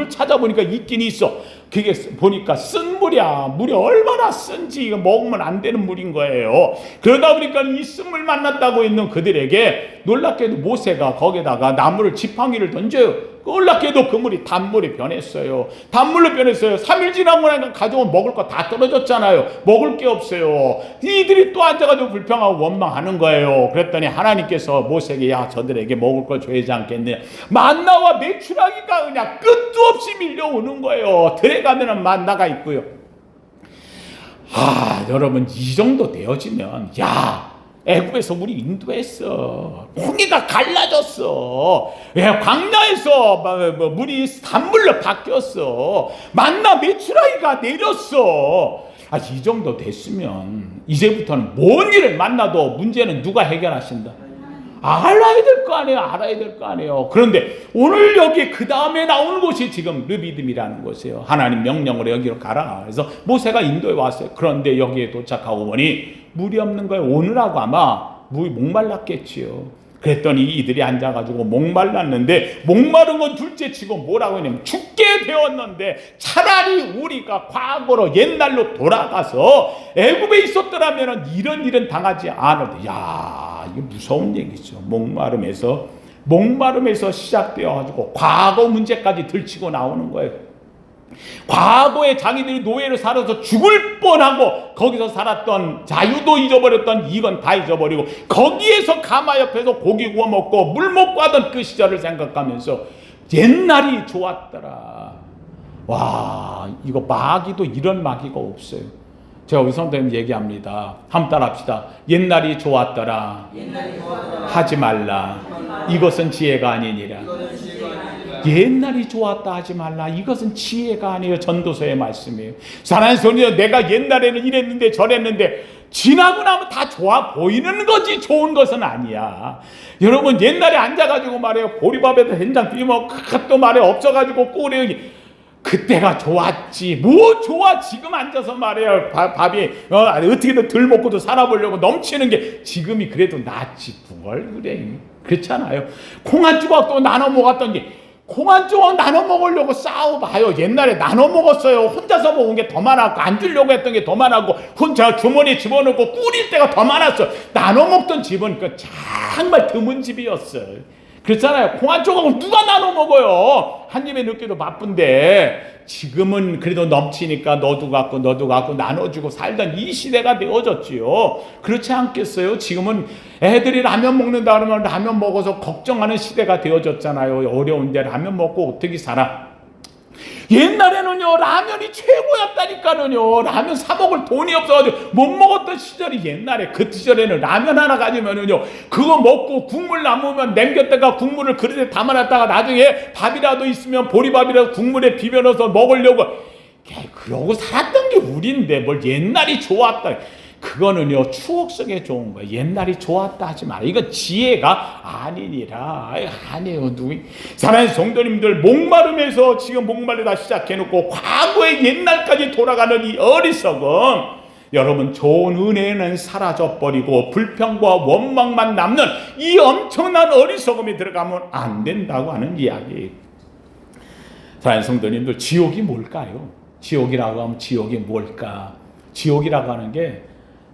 찾아보니까 있긴 있어. 그게 보니까 쓴 물이야. 물이 얼마나 쓴지 이거 먹으면 안 되는 물인 거예요. 그러다 보니까 이 쓴물 만났다고 있는 그들에게 놀랍게도 모세가 거기다가 나무를 지팡이를 던져요. 놀랍게도 그 물이 단물이 변했어요. 단물로 변했어요. 3일 지나고 나니까 가져온 먹을 거 다 떨어졌잖아요. 먹을 게 없어요. 이들이 또 앉아가지고 불평하고 원망하는 거예요. 그랬더니 하나님께서 모세에게 야 저들에게 먹을 걸 줘야지 않겠냐. 만나와 메추라기가 그냥 끝도 없이 밀려오는 거예요. 들어가면은 만나가 있고요. 여러분 이 정도 되어지면 애굽에서 우리 인도했어. 홍해가 갈라졌어. 광야에서 물이 단물로 바뀌었어. 만나 메추라기가 내렸어. 이 정도 됐으면 이제부터는 뭔 일을 만나도 문제는 누가 해결하신다? 알아야 될 거 아니에요. 그런데 오늘 여기 그 다음에 나오는 곳이 지금 르비딤이라는 곳이에요. 하나님 명령으로 여기로 가라. 그래서 모세가 인도에 왔어요. 그런데 여기에 도착하고 보니 물이 없는 거예요. 오늘하고 아마 물이 목말랐겠지요. 그랬더니 이들이 앉아가지고 목말랐는데 목마른 건 둘째치고 뭐라고 했냐면 죽게 되었는데 차라리 우리가 과거로 옛날로 돌아가서 애굽에 있었더라면 이런 일은 당하지 않아도 이게 무서운 얘기죠. 목마름에서 시작되어가지고 과거 문제까지 들치고 나오는 거예요. 과거에 자기들이 노예로 살아서 죽을 뻔하고 거기서 살았던 자유도 잊어버렸던 이건 다 잊어버리고 거기에서 가마 옆에서 고기 구워 먹고 물 먹고 하던 그 시절을 생각하면서 옛날이 좋았더라. 이거 마귀도 이런 마귀가 없어요. 제가 우리 성도님 얘기합니다. 한번 따라합시다. 옛날이 좋았더라. 하지 말라. 이것은 지혜가 아니니라. 옛날이 좋았다 하지 말라. 이것은 지혜가 아니에요. 전도서의 말씀이에요. 사랑하는 성도, 내가 옛날에는 이랬는데 저랬는데 지나고 나면 다 좋아 보이는 거지 좋은 것은 아니야. 여러분 옛날에 앉아가지고 말해요. 보리밥에다 된장 비벼 또 말해 없어가지고 꼴이 그때가 좋았지. 뭐 좋아 지금 앉아서 말해요. 밥이 어떻게든 덜 먹고도 살아보려고 넘치는 게 지금이 그래도 낫지. 뭘 그래. 그렇잖아요. 콩 한 조각 또 나눠 먹었던 게 콩 한 조각 나눠 먹으려고 싸워봐요. 옛날에 나눠 먹었어요. 혼자서 먹은 게 더 많았고 안 주려고 했던 게 더 많았고 혼자 주머니에 집어넣고 꿀일 때가 더 많았어. 나눠 먹던 집은 정말 드문 집이었어요. 그렇잖아요. 콩 한 조각을 누가 나눠 먹어요. 한 입에 넣기도 바쁜데 지금은 그래도 넘치니까 너도 갖고 나눠주고 살던 이 시대가 되어졌지요. 그렇지 않겠어요? 지금은 애들이 라면 먹는다 그러면 라면 먹어서 걱정하는 시대가 되어졌잖아요. 어려운데 라면 먹고 어떻게 살아? 옛날에는요 라면이 최고였다니까는요. 라면 사 먹을 돈이 없어가지고 못 먹었던 시절이 옛날에 그 시절에는 라면 하나 가지면은요 그거 먹고 국물 남으면 남겼다가 국물을 그릇에 담아놨다가 나중에 밥이라도 있으면 보리밥이라도 국물에 비벼 넣어서 먹으려고 그러고 살았던 게 우리인데 뭘 옛날이 좋았다. 그거는요 추억 속에 좋은 거예요. 옛날이 좋았다 하지 마라. 이건 지혜가 아니니라. 아니에요. 사랑하는 성도님들 목마름에서 지금 목말리다 시작해놓고 과거의 옛날까지 돌아가는 이 어리석음, 여러분 좋은 은혜는 사라져버리고 불평과 원망만 남는 이 엄청난 어리석음이 들어가면 안 된다고 하는 이야기예요. 사랑하는 성도님들 지옥이 뭘까요? 지옥이라고 하면 지옥이 뭘까? 지옥이라고 하는 게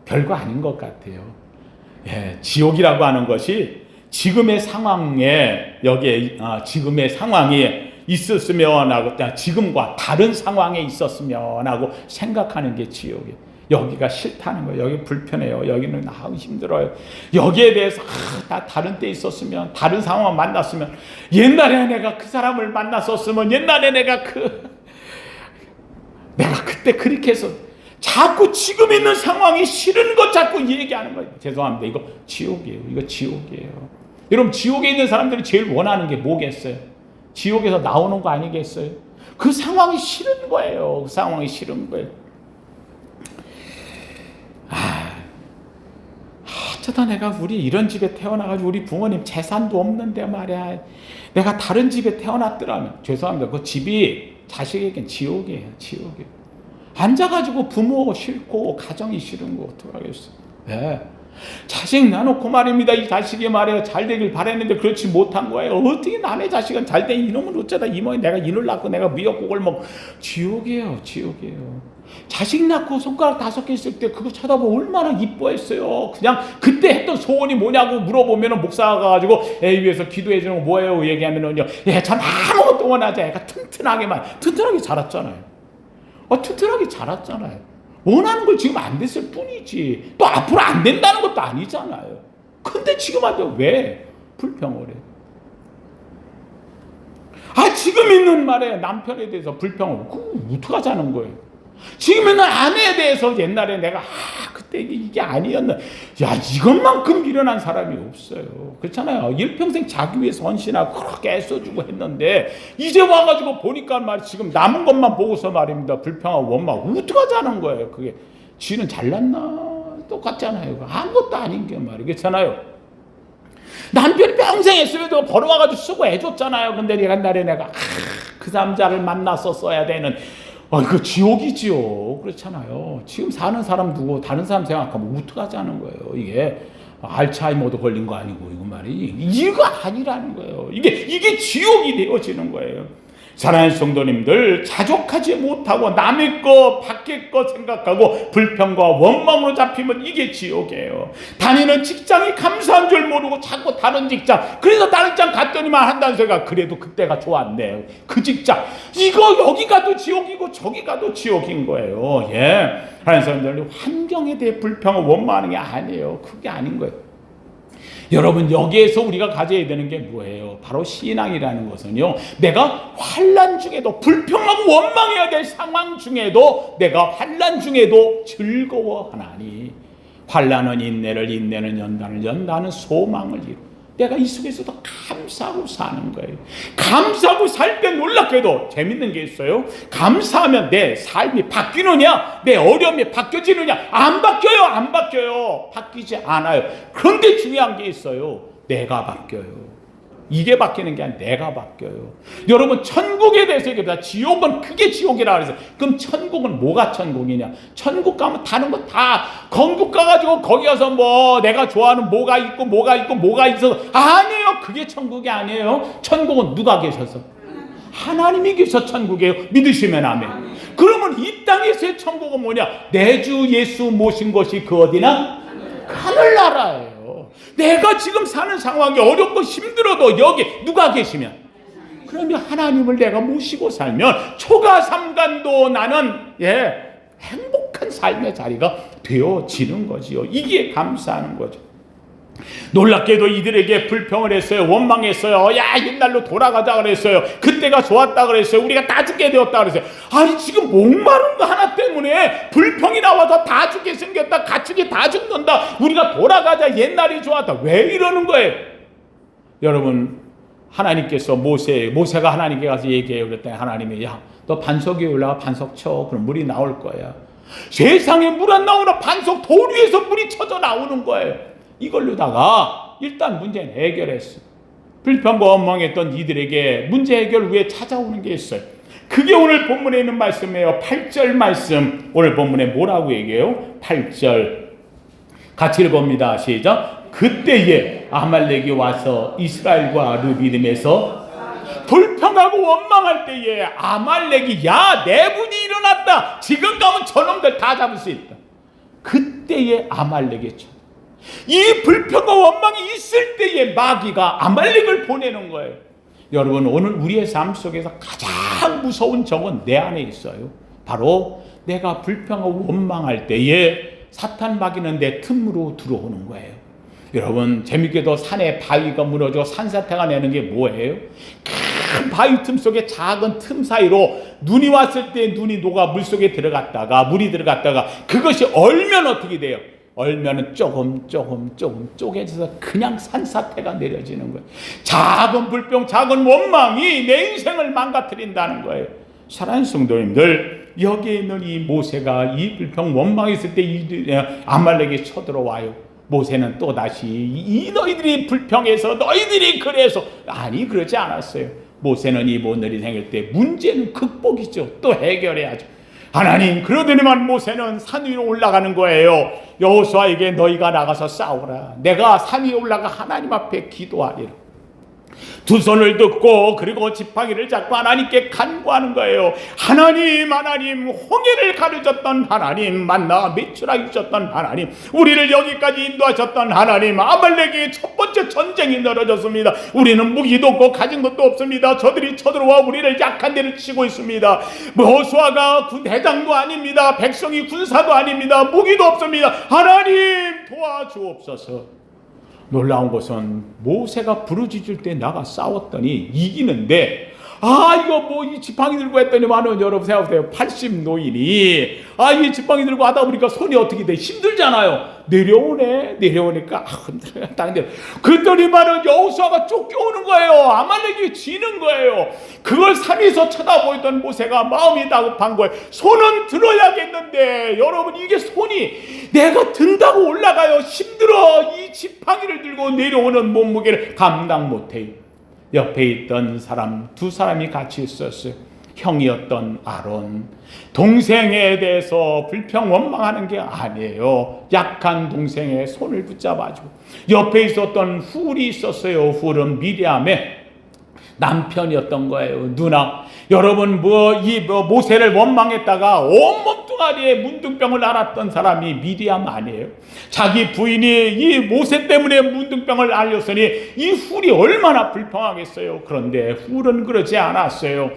별거 아닌 것 같아요. 예, 지옥이라고 하는 것이 지금의 상황에 여기에 지금의 상황이 있었으면 하고 지금과 다른 상황에 있었으면 하고 생각하는 게 지옥이에요. 여기가 싫다는 거예요. 여기 불편해요. 여기는 힘들어요. 여기에 대해서 다 다른 때 있었으면 다른 상황 만났으면 옛날에 내가 그 사람을 만났었으면 옛날에 내가 그때 그렇게 해서 자꾸 지금 있는 상황이 싫은 것 자꾸 얘기하는 거예요. 죄송합니다. 이거 지옥이에요. 이거 지옥이에요. 여러분 지옥에 있는 사람들이 제일 원하는 게 뭐겠어요? 지옥에서 나오는 거 아니겠어요? 그 상황이 싫은 거예요. 그 상황이 싫은 거예요. 어쩌다 내가 우리 이런 집에 태어나가지고 우리 부모님 재산도 없는데 말이야. 내가 다른 집에 태어났더라면 죄송합니다. 그 집이 자식에겐 지옥이에요. 지옥이에요. 앉아가지고 부모 싫고 가정이 싫은 거 어떡하겠어. 예. 자식 나놓고 말입니다. 이 자식이 말이에요. 잘 되길 바랬는데 그렇지 못한 거예요. 어떻게 남의 자식은 잘 된 이놈은 어쩌다 이모이 내가 인을 낳고 내가 미역국을 먹고. 지옥이에요. 지옥이에요. 자식 낳고 손가락 5개 있을 때 그거 쳐다보고 얼마나 이뻐했어요. 그냥 그때 했던 소원이 뭐냐고 물어보면 목사가 가가지고 애 위해서 기도해 주는 거 뭐예요? 얘기하면은요. 전 아무것도 원하지. 애가 튼튼하게 자랐잖아요. 튼튼하게 자랐잖아요. 원하는 걸 지금 안 됐을 뿐이지. 또 앞으로 안 된다는 것도 아니잖아요. 근데 지금 왜 불평을 해? 지금 있는 말에 남편에 대해서 불평을 그거 어떡하자는 거예요? 지금 있는 아내에 대해서 옛날에 내가 그때 이게 아니었나. 이것만큼 미련한 사람이 없어요. 그렇잖아요. 일평생 자기 위해서 헌신하고 그렇게 애써주고 했는데 이제 와가지고 보니까 지금 남은 것만 보고서 말입니다. 불평하고 원망하고 어떡하자는 거예요. 그게 지는 잘났나? 똑같잖아요. 아무것도 아닌 게 말이에요. 그렇잖아요. 남편이 평생 애쓰면서 벌어와가지고 쓰고 해줬잖아요. 근데 옛날에 내가 그 남자를 만났었어야 되는 이거 지옥이지요. 그렇잖아요. 지금 사는 사람 두고 다른 사람 생각하면 어떡하자는 거예요. 이게 알츠하이머도 걸린 거 아니고 이거 말이 이거 아니라는 거예요. 이게 지옥이 되어지는 거예요. 사랑하는 성도님들 자족하지 못하고 남의 거 밖의 거 생각하고 불평과 원망으로 잡히면 이게 지옥이에요. 다니는 직장이 감사한 줄 모르고 자꾸 다른 직장 그래서 다른 직장 갔더니만 한다는 소리가 그래도 그때가 좋았네. 그 직장 이거 여기 가도 지옥이고 저기 가도 지옥인 거예요. 하나님 사람들이 환경에 대해 불평을 원망하는 게 아니에요. 그게 아닌 거예요. 여러분, 여기에서 우리가 가져야 되는 게 뭐예요? 바로 신앙이라는 것은요, 내가 환난 중에도, 불평하고 원망해야 될 상황 중에도, 내가 환난 중에도 즐거워하나니, 환난은 인내를, 인내는 연단을, 연단은 소망을 이루. 내가 이 속에서도 감사하고 사는 거예요. 감사하고 살 때 놀랍게도 재밌는 게 있어요. 감사하면 내 삶이 바뀌느냐, 내 어려움이 바뀌어지느냐? 안 바뀌어요. 안 바뀌어요. 바뀌지 않아요. 그런데 중요한 게 있어요. 내가 바뀌어요. 이게 바뀌는 게 아니라 내가 바뀌어요. 여러분, 천국에 대해서 얘기합니다. 지옥은 크게 지옥이라 그래서, 그럼 천국은 뭐가 천국이냐? 천국 가면 다른 거 다 건국 가가지고 거기 가서 뭐 내가 좋아하는 뭐가 있고 뭐가 있고 뭐가 있어서, 아니에요. 그게 천국이 아니에요. 천국은 누가 계셔서? 하나님이 계셔 천국이에요. 믿으시면 아멘. 그러면 이 땅에서의 천국은 뭐냐? 내 주 예수 모신 것이 그 어디나? 하늘나라예요. 내가 지금 사는 상황이 어렵고 힘들어도 여기 누가 계시면, 그러면 하나님을 내가 모시고 살면 초가 삼간도 나는 행복한 삶의 자리가 되어지는 거지요. 이게 감사하는 거죠. 놀랍게도 이들에게 불평을 했어요. 원망했어요. 야, 옛날로 돌아가자 그랬어요. 그때가 좋았다 그랬어요. 우리가 다 죽게 되었다 그랬어요. 아니, 지금 목마른 거 하나 때문에 불평이 나와서 다 죽게 생겼다, 가축이 다 죽는다, 우리가 돌아가자, 옛날이 좋았다. 왜 이러는 거예요? 여러분, 하나님께서 모세가 하나님께 가서 얘기해요. 그랬더니 하나님이, 야, 너 반석 위에 올라가 반석 쳐. 그럼 물이 나올 거야. 세상에 물 안 나오나 반석 돌 위에서 물이 쳐져 나오는 거예요. 이걸로다가 일단 문제는 해결했어. 불평과 원망했던 이들에게 문제 해결 후에 찾아오는 게 있어요. 그게 오늘 본문에 있는 말씀이에요. 8절 말씀. 오늘 본문에 뭐라고 얘기해요? 8절 같이 읽어봅니다. 시작. 그때에 아말렉이 와서 이스라엘과 르비딤에서 불평하고 원망할 때에 아말렉이, 야, 내분이 일어났다. 지금 가면 저놈들 다 잡을 수 있다. 그때에 아말렉이 쳐. 이 불평과 원망이 있을 때에 마귀가 아말렉을 보내는 거예요. 여러분, 오늘 우리의 삶 속에서 가장 무서운 적은 내 안에 있어요. 바로 내가 불평하고 원망할 때에 사탄 마귀는 내 틈으로 들어오는 거예요. 여러분, 재밌게도 산에 바위가 무너져 산사태가 내는 게 뭐예요? 큰 바위 틈 속에 작은 틈 사이로 눈이 왔을 때 눈이 녹아 물속에 들어갔다가, 물이 들어갔다가 그것이 얼면 어떻게 돼요? 얼면은 조금 쪼개져서 그냥 산사태가 내려지는 거예요. 작은 불평, 작은 원망이 내 인생을 망가뜨린다는 거예요. 사랑하는 성도님들, 여기에 있는 이 모세가 이 불평 원망했을 때 아말렉이 쳐들어와요. 모세는 또다시 이 너희들이 불평해서, 너희들이 그래서, 아니, 그러지 않았어요. 모세는 이 오늘이 생길 때 문제는 극복이죠. 또 해결해야죠. 하나님, 그러더니만 모세는 산 위로 올라가는 거예요. 여호수아에게 너희가 나가서 싸우라. 내가 산 위에 올라가 하나님 앞에 기도하리라. 두 손을 듣고 그리고 지팡이를 잡고 하나님께 간구하는 거예요. 하나님, 홍해를 가르쳤던 하나님, 만나 메추라 주셨던 하나님, 우리를 여기까지 인도하셨던 하나님, 아말렉이 첫 번째 전쟁이 늘어졌습니다. 우리는 무기도 없고 가진 것도 없습니다. 저들이 쳐들어와 우리를 약한 데를 치고 있습니다. 여호수아가 대장도 아닙니다. 백성이 군사도 아닙니다. 무기도 없습니다. 하나님, 도와주옵소서. 놀라운 것은 모세가 부르짖을 때 나가 싸웠더니 이기는데, 이거 뭐 이 지팡이 들고 했더니만은, 여러분 생각해보세요. 80노인이 이 지팡이 들고 하다 보니까 손이 어떻게 돼? 힘들잖아요. 내려오니까 힘들어. 그랬더니만은 여호수아가 쫓겨오는 거예요. 아말렉이 지는 거예요. 그걸 산 위에서 쳐다보던 모세가 마음이 다급한 거예요. 손은 들어야겠는데, 여러분, 이게 손이 내가 든다고 올라가요. 힘들어. 이 지팡이를 들고 내려오는 몸무게를 감당 못해요. 옆에 있던 사람, 두 사람이 같이 있었어요. 형이었던 아론. 동생에 대해서 불평 원망하는 게 아니에요. 약한 동생의 손을 붙잡아주고, 옆에 있었던 훌이 있었어요. 훌은 미리암의 남편이었던 거예요. 누나. 여러분, 모세를 원망했다가 온몸 뚱아리에 문둥병을 앓았던 사람이 미리암 아니에요? 자기 부인이 이 모세 때문에 문둥병을 앓렸으니 이 훌이 얼마나 불평하겠어요. 그런데 훌은 그러지 않았어요.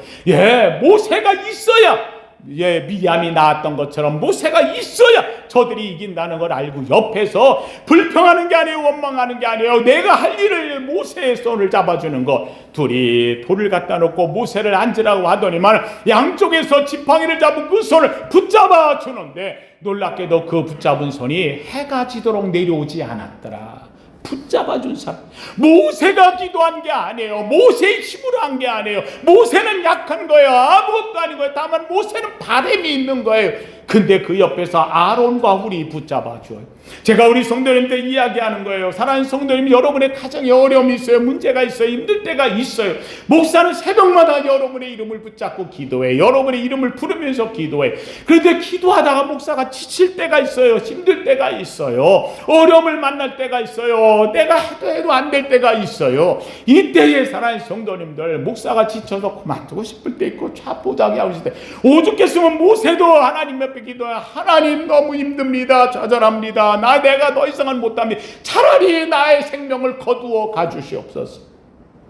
모세가 있어야, 미리암이 낳았던 것처럼 모세가 있어야 저들이 이긴다는 걸 알고 옆에서 불평하는 게 아니에요, 원망하는 게 아니에요. 내가 할 일을 모세의 손을 잡아주는 것. 둘이 돌을 갖다 놓고 모세를 앉으라고 하더니만 양쪽에서 지팡이를 잡은 그 손을 붙잡아 주는데 놀랍게도 그 붙잡은 손이 해가 지도록 내려오지 않았더라. 붙잡아준 사람. 모세가 기도한 게 아니에요. 모세의 힘으로 한 게 아니에요. 모세는 약한 거예요. 아무것도 아닌 거예요. 다만 모세는 바람이 있는 거예요. 근데 그 옆에서 아론과 훌이 붙잡아 줘요. 제가 우리 성도님들 이야기하는 거예요. 사랑하는 성도님, 여러분의 가정에 어려움이 있어요. 문제가 있어요. 힘들 때가 있어요. 목사는 새벽마다 여러분의 이름을 붙잡고 기도해. 여러분의 이름을 부르면서 기도해. 그런데 기도하다가 목사가 지칠 때가 있어요. 힘들 때가 있어요. 어려움을 만날 때가 있어요. 내가 해도 안 될 때가 있어요. 이때에 사랑하는 성도님들, 목사가 지쳐서 그만두고 싶을 때 있고 좌포자기하고 있을 때 오죽했으면 모세도 하나님 옆에 기도해. 하나님 너무 힘듭니다. 좌절합니다. 내가 더 이상은 못합니다. 차라리 나의 생명을 거두어 가주시옵소서.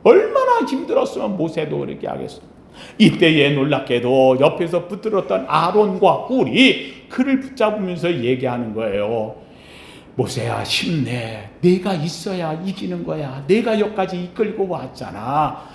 얼마나 힘들었으면 모세도 그렇게 하겠어. 이때에 놀랍게도 옆에서 붙들었던 아론과 훌이 그를 붙잡으면서 얘기하는 거예요. 모세야, 힘내. 네가 있어야 이기는 거야. 내가 여기까지 이끌고 왔잖아.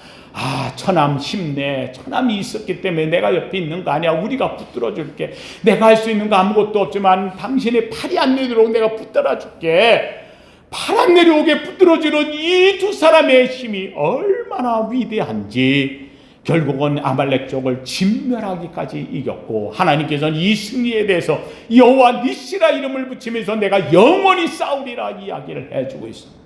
처남 힘내. 처남이 있었기 때문에 내가 옆에 있는 거 아니야. 우리가 붙들어 줄게. 내가 할 수 있는 거 아무것도 없지만 당신의 팔이 안 내려오게 내가 붙들어 줄게. 팔 안 내려오게 붙들어 주는 이 두 사람의 힘이 얼마나 위대한지 결국은 아말렉 족을 진멸하기까지 이겼고, 하나님께서는 이 승리에 대해서 여호와 니시라 이름을 붙이면서 내가 영원히 싸우리라 이야기를 해주고 있습니다.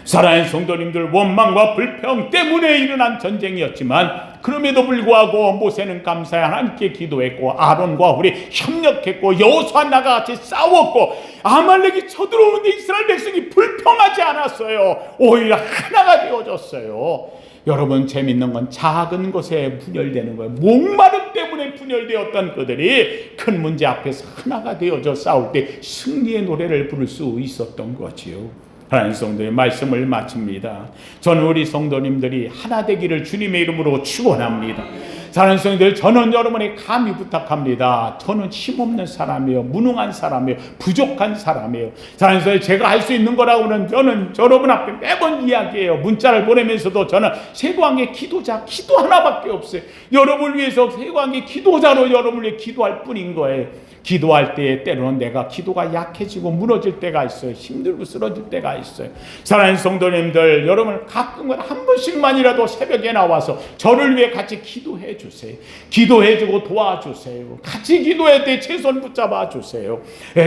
사랑하는 성도님들, 원망과 불평 때문에 일어난 전쟁이었지만 그럼에도 불구하고 모세는 감사히 하나님께 기도했고, 아론과 훌이 협력했고, 여호수아 나가 같이 싸웠고, 아말렉이 쳐들어오는데 이스라엘 백성이 불평하지 않았어요. 오히려 하나가 되어졌어요. 여러분, 재밌는 건 작은 것에 분열되는 거예요. 목마름 때문에 분열되었던 그들이 큰 문제 앞에서 하나가 되어져 싸울 때 승리의 노래를 부를 수 있었던 거지요. 하나님 성도의 말씀을 마칩니다. 저는 우리 성도님들이 하나 되기를 주님의 이름으로 축원합니다. 사랑하는 성도들, 저는 여러분의 감히 부탁합니다. 저는 힘없는 사람이에요. 무능한 사람이에요. 부족한 사람이에요. 사랑하는 성도들, 제가 할 수 있는 거라고는 저는 여러분 앞에 매번 이야기해요. 문자를 보내면서도 저는 세관계 기도자, 기도 하나밖에 없어요. 여러분을 위해서 세관계 기도자로 여러분을 위해 기도할 뿐인 거예요. 기도할 때에 때로는 내가 기도가 약해지고 무너질 때가 있어요. 힘들고 쓰러질 때가 있어요. 사랑하는 성도님들, 여러분 가끔은 한 번씩만이라도 새벽에 나와서 저를 위해 같이 기도해 주세요. 기도해주고 도와주세요. 같이 기도할 때 제 손 붙잡아 주세요.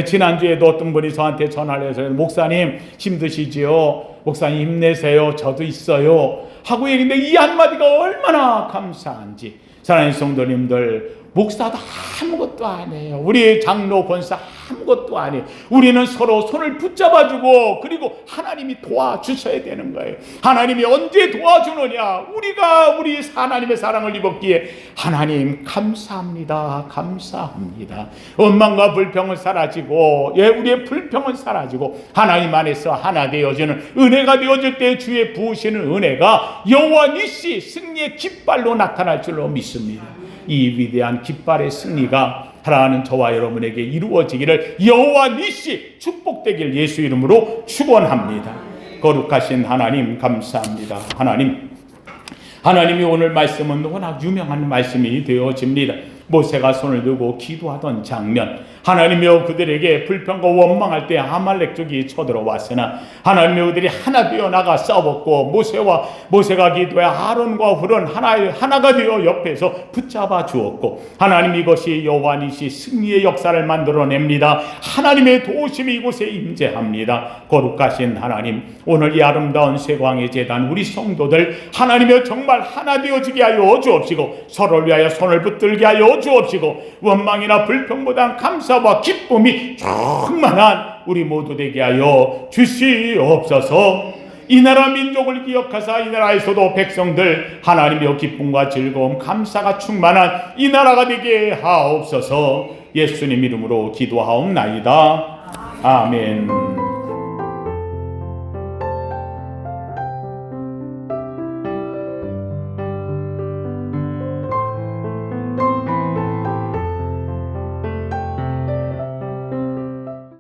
지난주에도 어떤 분이 저한테 전화를 해서 목사님 힘드시지요? 목사님 힘내세요. 저도 있어요. 하고 얘기했는데 이 한마디가 얼마나 감사한지. 사랑하는 성도님들, 목사도 아무것도 안 해요. 우리 장로 권사 아무것도 안 해요. 우리는 서로 손을 붙잡아주고, 그리고 하나님이 도와주셔야 되는 거예요. 하나님이 언제 도와주느냐? 우리가 우리 하나님의 사랑을 입었기에 하나님 감사합니다. 감사합니다. 원망과 불평은 사라지고, 우리의 불평은 사라지고 하나님 안에서 하나 되어지는 은혜가 되어질 때 주의 부으시는 은혜가 여호와 니시 승리의 깃발로 나타날 줄로 믿습니다. 이 위대한 깃발의 승리가 사랑하는 저와 여러분에게 이루어지기를 여호와 니시 축복되길 예수 이름으로 축원합니다. 거룩하신 하나님 감사합니다. 하나님이 오늘 말씀은 워낙 유명한 말씀이 되어집니다. 모세가 손을 들고 기도하던 장면, 하나님이여 그들에게 불평과 원망할 때 아말렉 족이 쳐들어왔으나 하나님이여 그들이 하나 되어 나가 싸웠고, 모세가 기도해 아론과 훌은 하나가 되어 옆에서 붙잡아 주었고, 하나님 이것이 여호와 니시 승리의 역사를 만들어냅니다. 하나님의 도우심이 이곳에 임재합니다. 거룩하신 하나님, 오늘 이 아름다운 세광의 제단 우리 성도들 하나님이여 정말 하나 되어지게 하여 주옵시고, 서로를 위하여 손을 붙들게 하여 주옵시고, 원망이나 불평보다 감사와 기쁨이 충만한 우리 모두 되게 하여 주시옵소서. 이 나라 민족을 기억하사 이 나라에서도 백성들 하나님의 기쁨과 즐거움 감사가 충만한 이 나라가 되게 하옵소서. 예수님 이름으로 기도하옵나이다. 아멘.